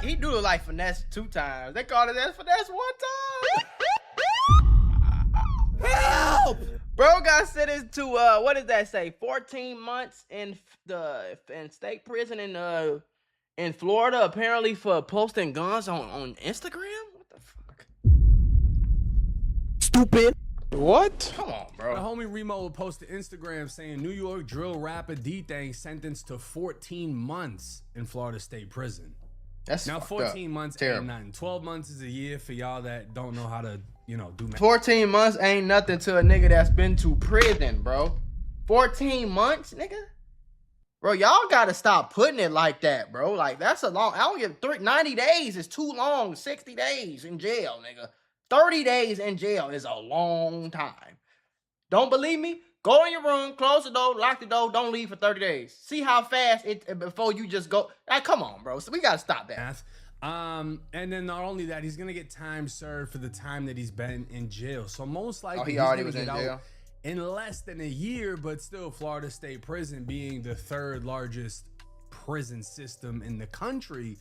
he do look like finesse 2 times. They called it as finesse 1 time. Help! Bro got sentenced to what does that say? 14 months in state prison in Florida, apparently for posting guns on Instagram. What the fuck? Stupid. What? Come on, bro. The homie Remo posted Instagram saying New York drill rapper Dthang sentenced to 14 months in Florida State Prison. That's now 14 months terrible. ain't nothing. 12 months is a year for y'all that don't know how to, do math. 14 months ain't nothing to a nigga that's been to prison, bro. 14 months, nigga? Bro, y'all gotta stop putting it like that, bro. Like, that's a long, I don't give 90 days is too long. 60 days in jail, nigga. 30 days in jail is a long time. Don't believe me? Go in your room, close the door, lock the door, don't leave for 30 days. See how fast before you just go. Like, come on, bro. So we gotta stop that. And then not only that, he's gonna get time served for the time that he's been in jail. So most likely he already was in jail in less than a year, but still Florida State Prison being the 3rd largest prison system in the country,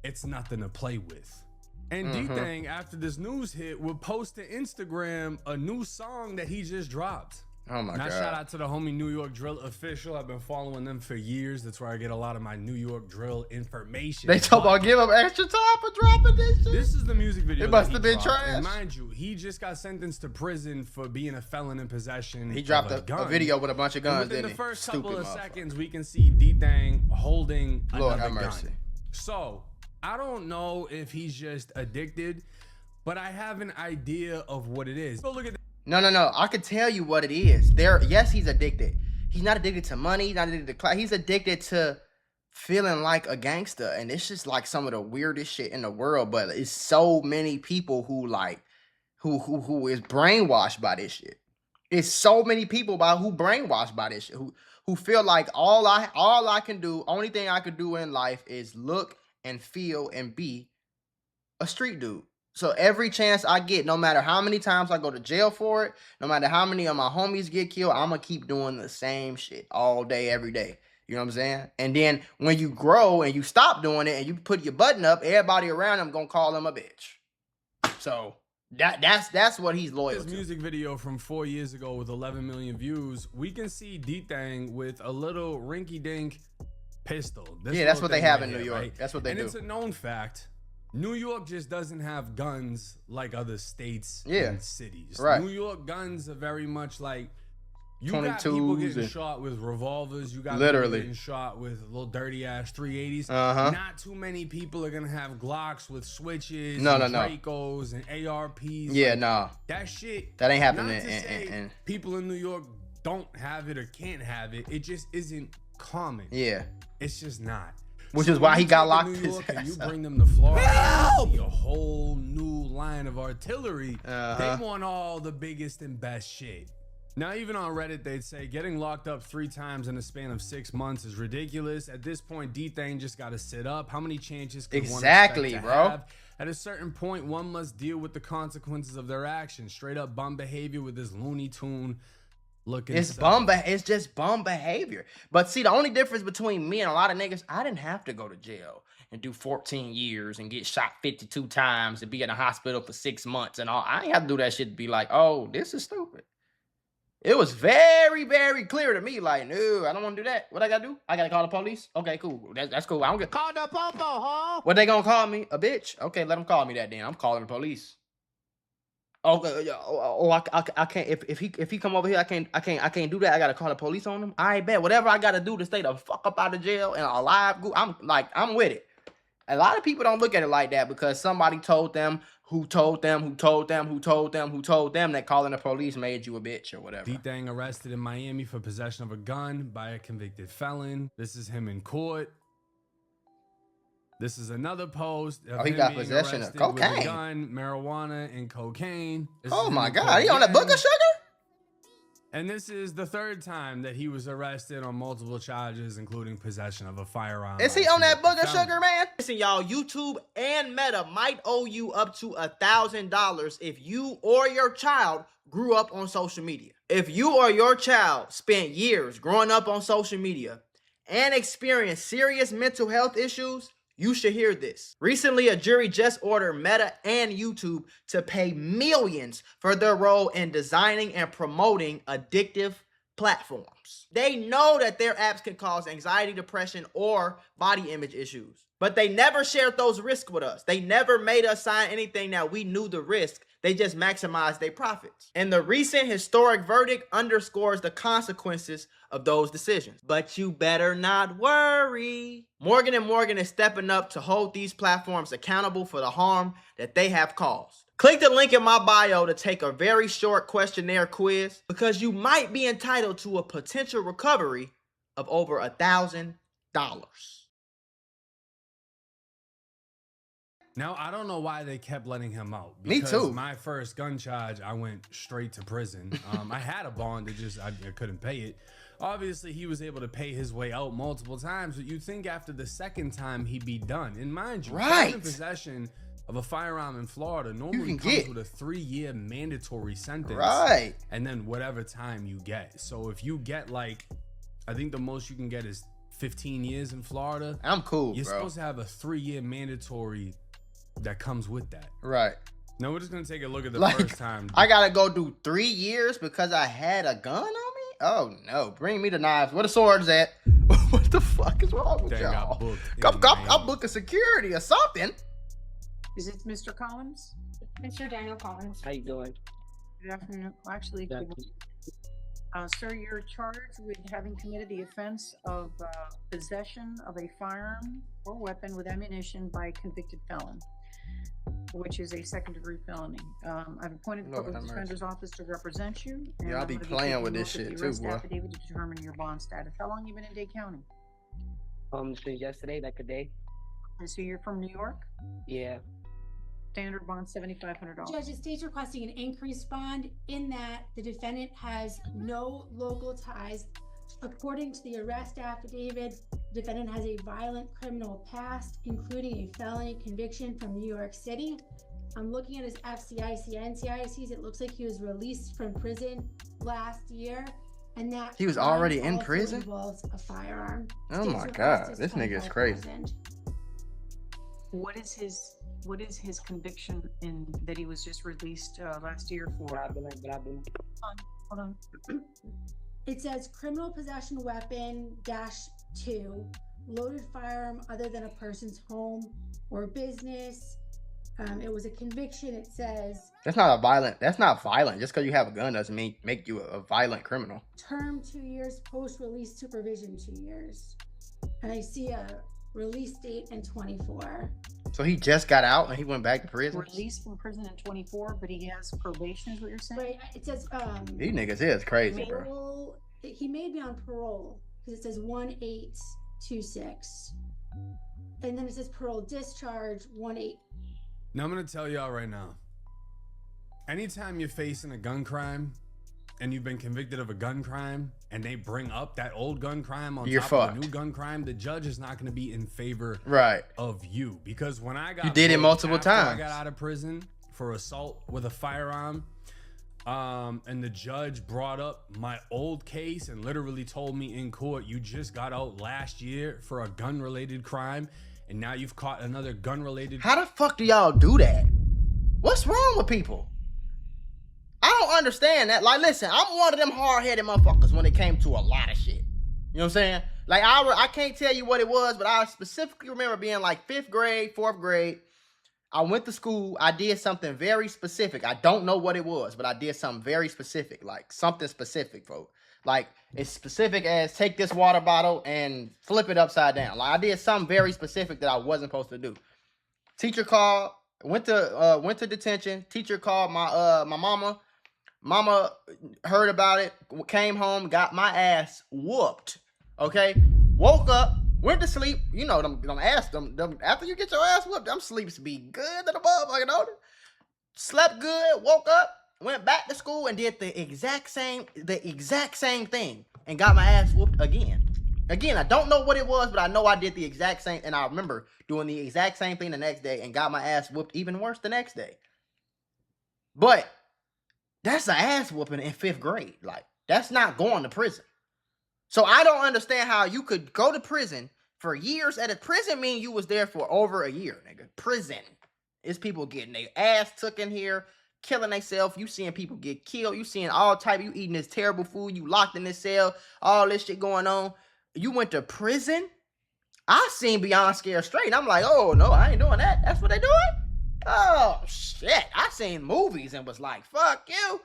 it's nothing to play with. And Dthang, after this news hit, will post to Instagram a new song that he just dropped. Oh my God. Shout out to the homie New York Drill Official. I've been following them for years. That's where I get a lot of my New York Drill information. They talk about give up extra time for dropping this shit. This is the music video. It must have been trash. And mind you, he just got sentenced to prison for being a felon in possession. He dropped a video with a bunch of guns, within didn't the he? first Stupid couple of motherfucker. seconds, we can see Dthang holding Lord another have mercy. gun. So, I don't know if he's just addicted, but I have an idea of what it is. Go look at that. No. I could tell you what it is. Yes, he's addicted. He's not addicted to money. He's not addicted to class. He's addicted to feeling like a gangster. And it's just like some of the weirdest shit in the world. But it's so many people who who is brainwashed by this shit. It's so many people who brainwashed by this shit. Who feel like all I can do, only thing I could do in life is look and feel and be a street dude. So every chance I get, no matter how many times I go to jail for it, no matter how many of my homies get killed, I'm going to keep doing the same shit all day, every day. You know what I'm saying? And then when you grow and you stop doing it and you put your button up, everybody around him going to call him a bitch. So that's what he's loyal to. This music video from 4 years ago with 11 million views, we can see Dthang with a little rinky-dink pistol. Yeah, that's what they have in New York. Right? That's what they do. And it's a known fact. New York just doesn't have guns like other states and cities. Right. New York guns are very much like, you 22s got people getting shot with revolvers. You got people getting shot with little dirty ass 380s. Not too many people are gonna have Glocks with switches, Dracos and ARPs. Yeah, that shit. That ain't happening. Not to say people in New York don't have it or can't have it. It just isn't common. Yeah, it's just not. Which is why he got locked. New York and you bring them to Florida, see a whole new line of artillery. They want all the biggest and best shit. Now, even on Reddit, they'd say getting locked up 3 times in a span of 6 months is ridiculous. At this point, Dthang just got to sit up. How many chances could one expect to have? At a certain point, one must deal with the consequences of their actions. Straight up bum behavior with this Looney Tune looking. It's just bum behavior. But see, the only difference between me and a lot of niggas, I didn't have to go to jail and do 14 years and get shot 52 times and be in a hospital for 6 months and all. I ain't have to do that shit to be like, oh, this is stupid. It was very, very clear to me, like, no, I don't want to do that. What I gotta do? I gotta call the police? Okay, cool. That's cool. I don't get Call the popo, huh? What they gonna call me? A bitch? Okay, let them call me that then. I'm calling the police. Okay, I can't. If he come over here, I can't do that. I gotta call the police on him. I bet whatever I gotta do to stay the fuck up out of jail and alive. I'm with it. A lot of people don't look at it like that because somebody told them who told them that calling the police made you a bitch or whatever. Dthang arrested in Miami for possession of a gun by a convicted felon. This is him in court. This is another post of he him got being possession of arrested cocaine, with a gun, marijuana, and cocaine. Oh my God, he on that book of sugar? And this is the 3rd time that he was arrested on multiple charges, including possession of a firearm. Is he on that book of sugar, man? Listen, y'all, YouTube and Meta might owe you up to $1,000 if you or your child grew up on social media. If you or your child spent years growing up on social media and experienced serious mental health issues, You should hear this. Recently, a jury just ordered Meta and YouTube to pay millions for their role in designing and promoting addictive platforms. They know that their apps can cause anxiety, depression, or body image issues, but they never shared those risks with us. They never made us sign anything that we knew the risk. They just maximized their profits. And the recent historic verdict underscores the consequences of those decisions. But you better not worry. Morgan & Morgan is stepping up to hold these platforms accountable for the harm that they have caused. Click the link in my bio to take a very short questionnaire quiz, because you might be entitled to a potential recovery of over $1,000. Now, I don't know why they kept letting him out. Me too. My first gun charge, I went straight to prison. I had a bond, I couldn't pay it. Obviously, he was able to pay his way out multiple times, but you'd think after the second time he'd be done. And mind you, right, possession of a firearm in Florida normally comes with a 3-year mandatory sentence. Right. And then whatever time you get. So if you get like, I think the most you can get is 15 years in Florida. I'm cool, You're supposed to have a 3-year mandatory that comes with that. Right. Now we're just gonna take a look at the like, first time. I gotta go do 3 years because I had a gun on me? Oh no, bring me the knives. Where the swords at? What the fuck is wrong with y'all? I'm booking security or something. Is it Mr. Collins? Mr. Daniel Collins. How you doing? Good afternoon. Well, actually, sir, you're charged with having committed the offense of possession of a firearm or weapon with ammunition by a convicted felon, which is a second-degree felony. I've appointed the public defender's office to represent you. Yeah, I'll be playing with this shit too, boy. Affidavit to determine your bond status. How long you been in Dade County? Since yesterday, like a day. And so you're from New York? Yeah. Standard bond $7,500. Judge, the state's requesting an increased bond in that the defendant has no local ties. According to the arrest affidavit, the defendant has a violent criminal past, including a felony conviction from New York City. I'm looking at his FCIC and NCICs. It looks like he was released from prison last year, and that he was already in prison. Involves a firearm. Oh my God, this nigga is crazy. What is his conviction in that he was just released last year for? Hold on. It says criminal possession weapon -2, loaded firearm other than a person's home or business. It was a conviction. It says that's not violent. Just because you have a gun doesn't make you a violent criminal. Term 2 years, post-release supervision 2 years. And I see a release date in 24. So he just got out and he went back to prison? Released from prison in 24, but he has probation is what you're saying? Right, it says these niggas is crazy, bro. He may be on parole because it says 1826. And then it says parole discharge 18. Now I'm gonna tell y'all right now. Anytime you're facing a gun crime and you've been convicted of a gun crime and they bring up that old gun crime on top of a new gun crime, the judge is not going to be in favor of you. Because when I got it multiple times. I got out of prison for assault with a firearm, and the judge brought up my old case and literally told me in court, you just got out last year for a gun-related crime and now you've caught another gun-related. How the fuck do y'all do that? What's wrong with people? I don't understand that. Like, listen, I'm one of them hard-headed motherfuckers when it came to a lot of shit. You know what I'm saying? Like, I can't tell you what it was, but I specifically remember being like 5th grade, 4th grade. I went to school. I did something very specific. I don't know what it was, but I did something very specific. Like, something specific, folks. Like, as specific as take this water bottle and flip it upside down. Like, I did something very specific that I wasn't supposed to do. Teacher called. Went to detention. Teacher called my mama. Mama heard about it, came home, got my ass whooped. Okay, woke up, went to sleep. You know them ass them after you get your ass whooped, them sleeps be good to the motherfucker, don't it? Slept good, woke up, went back to school and did the exact same thing and got my ass whooped again. Again, I don't know what it was, but I know I did the exact same, and I remember doing the exact same thing the next day and got my ass whooped even worse the next day. But that's an ass whooping in 5th grade. Like, that's not going to prison. So I don't understand how you could go to prison for years at a prison mean you was there for over a year, nigga. Prison. It's people getting their ass took in here, killing themselves. You seeing people get killed. You seeing all type. You eating this terrible food. You locked in this cell. All this shit going on. You went to prison. I seen Beyond Scared Straight. I'm like, oh no, I ain't doing that. That's what they doing? Oh shit. I seen movies and was like, fuck you.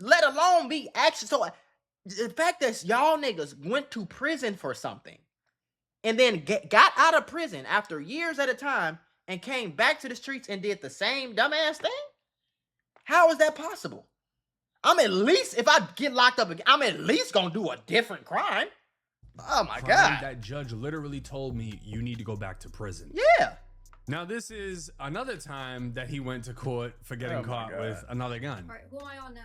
Let alone be action. So the fact that y'all niggas went to prison for something and then got out of prison after years at a time and came back to the streets and did the same dumbass thing? How is that possible? I'm at least, if I get locked up again, I'm at least gonna do a different crime. Oh my God. That judge literally told me you need to go back to prison. Yeah. Now this is another time that he went to court for getting caught with another gun. All right, who am I on now?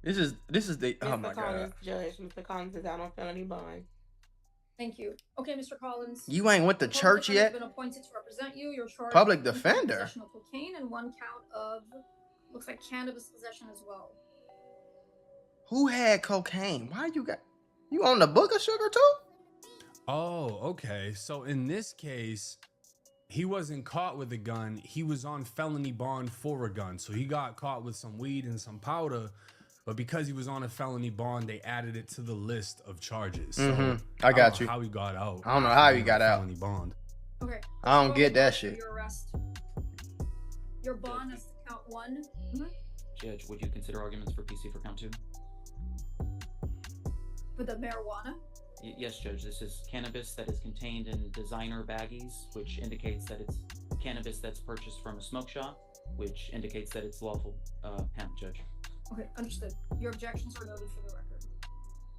This is the, oh my Collins, God. Judge, Mr. Collins is out on felony bond. Thank you. Okay, Mr. Collins. You ain't went to church yet? Been appointed to represent you. You're charged Public with defender. possession of cocaine and one count of, looks like cannabis possession as well. Who had cocaine? Why you on the book of sugar too? Oh, okay. So in this case, he wasn't caught with a gun. He was on felony bond for a gun. So he got caught with some weed and some powder. But because he was on a felony bond, they added it to the list of charges. So I got don't you. know how he got out. I don't know how he got out. Felony bond. Okay. I don't get that For shit. Your arrest. Your bond is count 1. Judge, would you consider arguments for PC for count 2? For the marijuana. Yes, Judge. This is cannabis that is contained in designer baggies, which indicates that it's cannabis that's purchased from a smoke shop, which indicates that it's lawful hemp, Judge. Okay, understood. Your objections are noted for the record.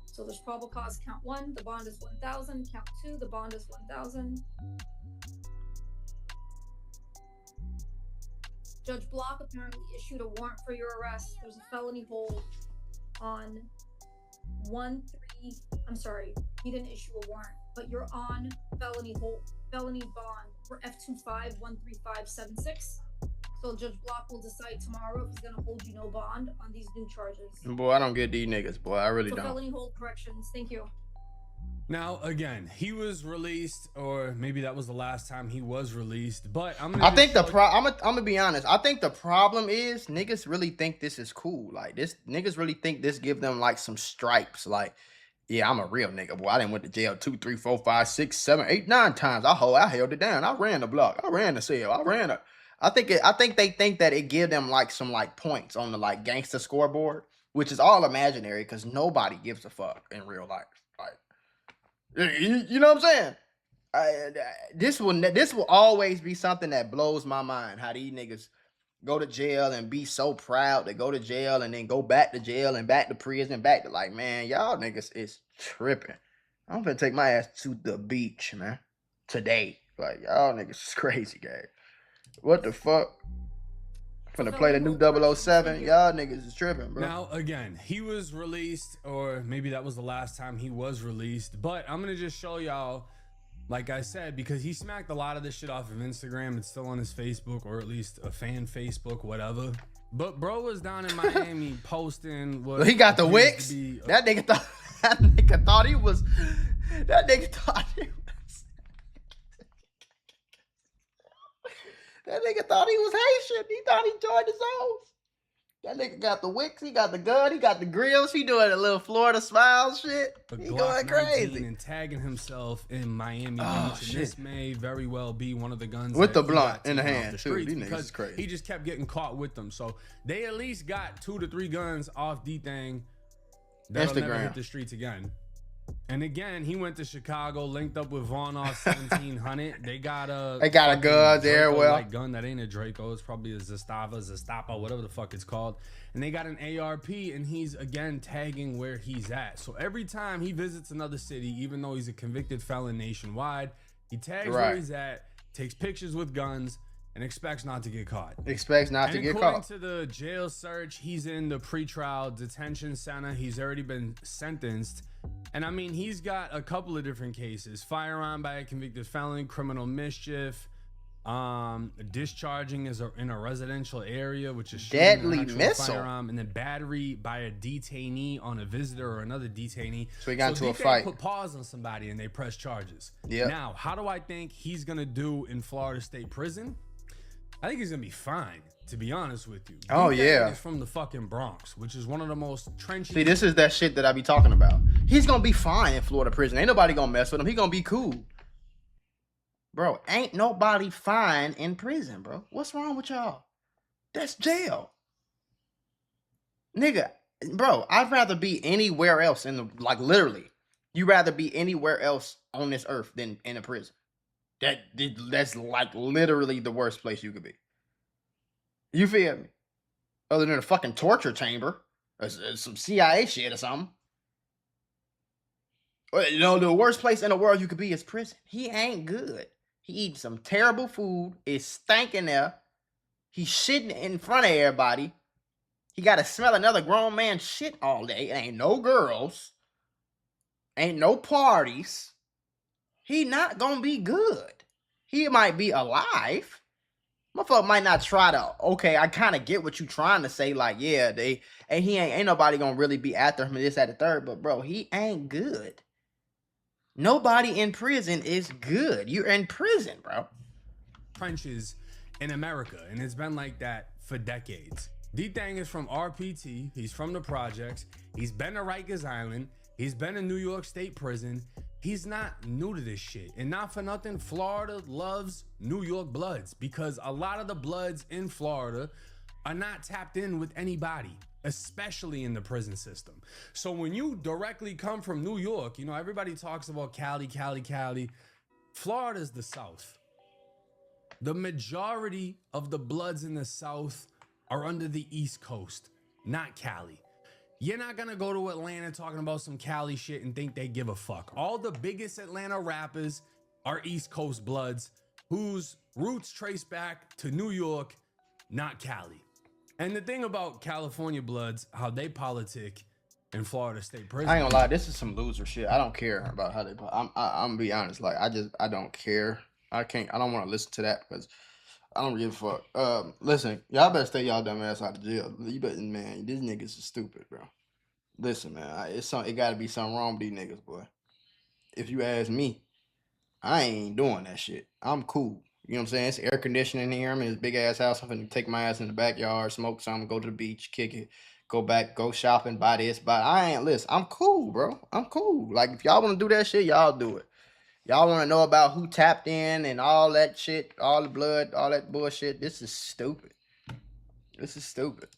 So there's probable cause count 1, the bond is 1,000. Count 2, the bond is 1,000. Judge Block apparently issued a warrant for your arrest. There's a felony hold on 1-3. I'm sorry, he didn't issue a warrant, but you're on felony bond for F25-13576. So Judge Block will decide tomorrow if he's gonna hold you no bond on these new charges. Boy, I don't get these niggas, boy. I really So don't. felony hold corrections. Thank you. Now, again, he was released, or maybe that was the last time he was released, but I'm I think I'm gonna be honest. I think the problem is niggas really think this is cool. Like this, niggas really think this give them like some stripes. Like, yeah, I'm a real nigga, boy. I done went to jail 2, 3, 4, 5, 6, 7, 8, 9 times. I held it down. I ran the block. I ran the cell. I think they think that it give them like some like points on the like gangster scoreboard, which is all imaginary because nobody gives a fuck in real life. Like, you know what I'm saying? This will always be something that blows my mind. How these niggas go to jail and be so proud to go to jail and then go back to jail and back to prison, back to like, man, y'all niggas is tripping. I'm finna take my ass to the beach, man, today. Like, y'all niggas is crazy, guys. What the fuck? Finna play the new 007. Y'all niggas is tripping, bro. Now, again, he was released, or maybe that was the last time he was released, but I'm gonna just show y'all, like I said, because he smacked a lot of this shit off of Instagram. It's still on his Facebook, or at least a fan Facebook, whatever. But bro was down in Miami posting what he got the appears wicks. to be That nigga thought he was. That nigga thought he was. That nigga thought he was Haitian. He thought he joined the zones. That nigga got the wicks. He got the gun. He got the grills. He doing a little Florida smile shit. But He Glock going 19 crazy. and tagging himself in Miami Oh, Beach. And shit. this may very well be one of the guns With that the he blunt got in the taken off hand, the too. streets These niggas because is crazy. he just kept getting caught with them. So they at least got 2 to 3 guns off Dthang that'll never Instagram. hit the streets again. And again, he went to Chicago, linked up with Vaughn off 1700. They got a gun there, well. like gun that ain't a Draco. It's probably a Zastapa, whatever the fuck it's called. And they got an ARP, and he's again tagging where he's at. So every time he visits another city, even though he's a convicted felon nationwide, he tags where Right. he's at, takes pictures with guns, and expects not to get caught. Expects not to And get according caught. to the jail search, he's in the pretrial detention center. He's already been sentenced. And I mean, he's got a couple of different cases: firearm by a convicted felon, criminal mischief, Discharging in a residential area, which is Deadly an actual missile. firearm, and then battery by a detainee on a visitor or another detainee. So he got into a Dthang fight. put pause on somebody and they press charges. Yep. Now, how do I think he's gonna do in Florida State Prison? I think he's gonna be fine, to be honest with you. Oh, Dthang yeah. is from the fucking Bronx, which is one of the most trenchy. See, this is that shit that I be talking about. He's gonna be fine in Florida prison. Ain't nobody gonna mess with him. He gonna be cool. Bro, ain't nobody fine in prison, bro. What's wrong with y'all? That's jail. Nigga, bro, I'd rather be anywhere else in the, like, literally. You'd rather be anywhere else on this earth than in a prison. That's like literally the worst place you could be. You feel me? Other than a fucking torture chamber or some CIA shit or something. You know, the worst place in the world you could be is prison. He ain't good. He eating some terrible food. It's stinking there. He's shitting in front of everybody. He got to smell another grown man shit all day. Ain't no girls. Ain't no parties. He not gonna be good. He might be alive. Motherfucker might not try to, okay, I kind of get what you trying to say. Like, yeah, he ain't nobody gonna really be after him and this, that, the third. But, bro, he ain't good. Nobody in prison is good. You're in prison, bro. Trenches in America, and it's been like that for decades. Dthang is from RPT. He's from the projects. He's been to Rikers Island. He's been in New York State Prison. He's not new to this shit. And not for nothing, Florida loves New York Bloods, because a lot of the Bloods in Florida are not tapped in with anybody, especially in the prison system. So when you directly come from New York, you know, everybody talks about Cali. Florida's the South. The majority of the Bloods in the South are under the East Coast, not Cali. You're not gonna go to Atlanta talking about some Cali shit and think they give a fuck. All the biggest Atlanta rappers are East Coast Bloods whose roots trace back to New York, not Cali. And the thing about California Bloods, how they politic in Florida State Prison. I ain't gonna lie, this is some loser shit. I don't care about how they. I'm gonna be honest. Like, I don't care. I don't want to listen to that because I don't give a fuck. Listen, y'all better stay y'all dumb ass out of jail. You better, man. These niggas is stupid, bro. Listen, man. It gotta be something wrong with these niggas, boy. If you ask me, I ain't doing that shit. I'm cool. You know what I'm saying? It's air conditioning here. I'm in this big ass house. I'm finna take my ass in the backyard, smoke something, go to the beach, kick it, go back, go shopping, buy this, buy. I ain't listen. I'm cool, bro. I'm cool. Like, if y'all want to do that shit, y'all do it. Y'all want to know about who tapped in and all that shit, all the blood, all that bullshit. This is stupid. This is stupid.